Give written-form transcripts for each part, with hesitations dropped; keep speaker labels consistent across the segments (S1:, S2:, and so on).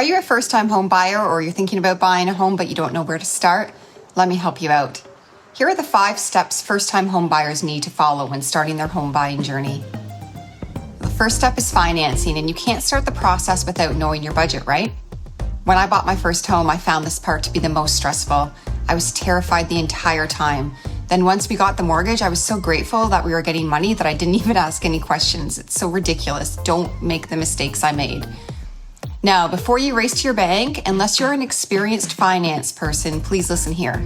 S1: Are you a first-time home buyer or you're thinking about buying a home but you don't know where to start? Let me help you out. Here are the 5 steps first-time home buyers need to follow when starting their home buying journey. The first step is financing, and you can't start the process without knowing your budget, right? When I bought my first home, I found this part to be the most stressful. I was terrified the entire time. Then once we got the mortgage, I was so grateful that we were getting money that I didn't even ask any questions. It's so ridiculous. Don't make the mistakes I made. Now, before you race to your bank, unless you're an experienced finance person, please listen here.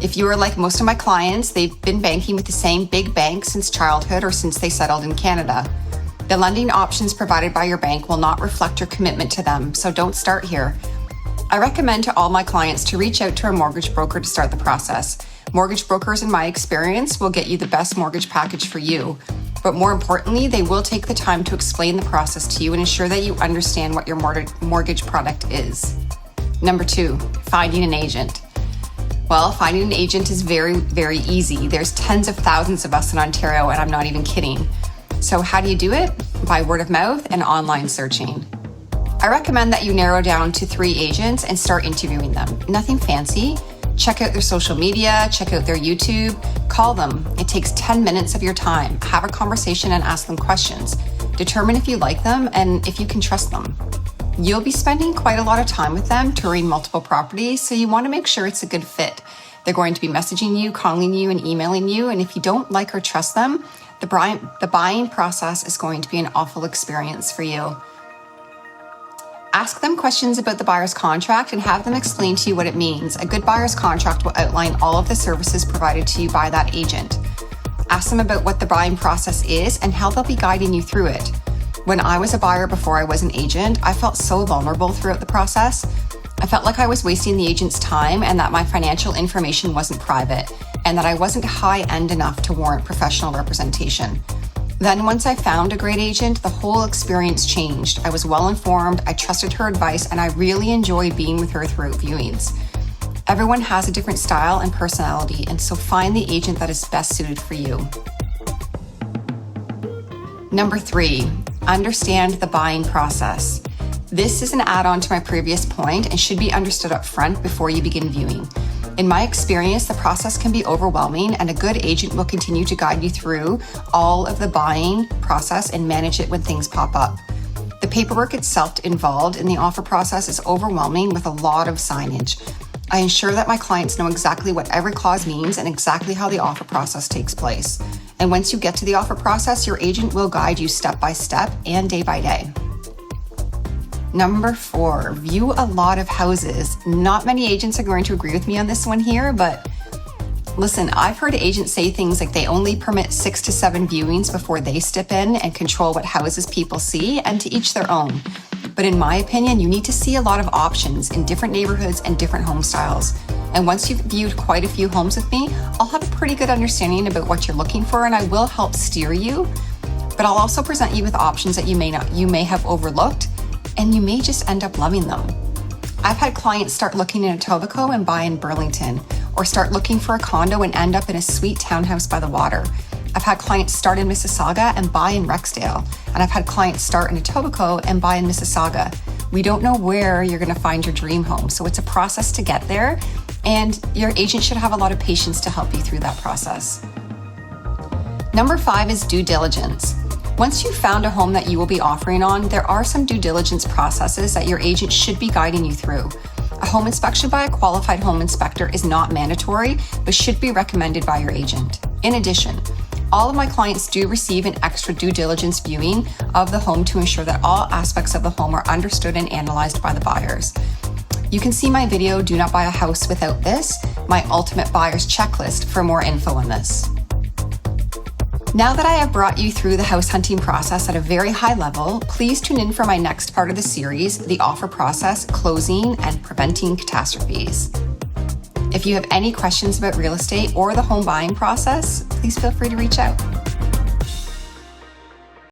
S1: If you are like most of my clients, they've been banking with the same big bank since childhood or since they settled in Canada. The lending options provided by your bank will not reflect your commitment to them, so don't start here. I recommend to all my clients to reach out to a mortgage broker to start the process. Mortgage brokers, in my experience, will get you the best mortgage package for you. But more importantly, they will take the time to explain the process to you and ensure that you understand what your mortgage product is. Number 2, finding an agent. Well, finding an agent is very, very easy. There's tens of thousands of us in Ontario, and I'm not even kidding. So how do you do it? By word of mouth and online searching. I recommend that you narrow down to 3 agents and start interviewing them. Nothing fancy. Check out their social media, check out their YouTube, call them. It takes 10 minutes of your time. Have a conversation and ask them questions. Determine if you like them and if you can trust them. You'll be spending quite a lot of time with them touring multiple properties, so you want to make sure it's a good fit. They're going to be messaging you, calling you, and emailing you, and if you don't like or trust them, the buying process is going to be an awful experience for you. Ask them questions about the buyer's contract and have them explain to you what it means. A good buyer's contract will outline all of the services provided to you by that agent. Ask them about what the buying process is and how they'll be guiding you through it. When I was a buyer before I was an agent, I felt so vulnerable throughout the process. I felt like I was wasting the agent's time and that my financial information wasn't private and that I wasn't high-end enough to warrant professional representation. Then once I found a great agent, the whole experience changed. I was well informed, I trusted her advice, and I really enjoyed being with her throughout viewings. Everyone has a different style and personality, and so find the agent that is best suited for you. Number 3, understand the buying process. This is an add-on to my previous point and should be understood up front before you begin viewing. In my experience, the process can be overwhelming, and a good agent will continue to guide you through all of the buying process and manage it when things pop up. The paperwork itself involved in the offer process is overwhelming with a lot of signage. I ensure that my clients know exactly what every clause means and exactly how the offer process takes place. And once you get to the offer process, your agent will guide you step by step and day by day. Number 4, view a lot of houses. Not many agents are going to agree with me on this one here, but listen, I've heard agents say things like they only permit 6 to 7 viewings before they step in and control what houses people see, and to each their own. But in my opinion, you need to see a lot of options in different neighborhoods and different home styles. And once you've viewed quite a few homes with me, I'll have a pretty good understanding about what you're looking for, and I will help steer you. But I'll also present you with options that you may have overlooked, and you may just end up loving them. I've had clients start looking in Etobicoke and buy in Burlington, or start looking for a condo and end up in a sweet townhouse by the water. I've had clients start in Mississauga and buy in Rexdale, and I've had clients start in Etobicoke and buy in Mississauga. We don't know where you're going to find your dream home, so it's a process to get there, and your agent should have a lot of patience to help you through that process. Number 5 is due diligence. Once you've found a home that you will be offering on, there are some due diligence processes that your agent should be guiding you through. A home inspection by a qualified home inspector is not mandatory, but should be recommended by your agent. In addition, all of my clients do receive an extra due diligence viewing of the home to ensure that all aspects of the home are understood and analyzed by the buyers. You can see my video, Do Not Buy a House Without This, my ultimate buyer's checklist, for more info on this. Now that I have brought you through the house hunting process at a very high level, please tune in for my next part of the series, the offer process, closing, and preventing catastrophes. If you have any questions about real estate or the home buying process, please feel free to reach out.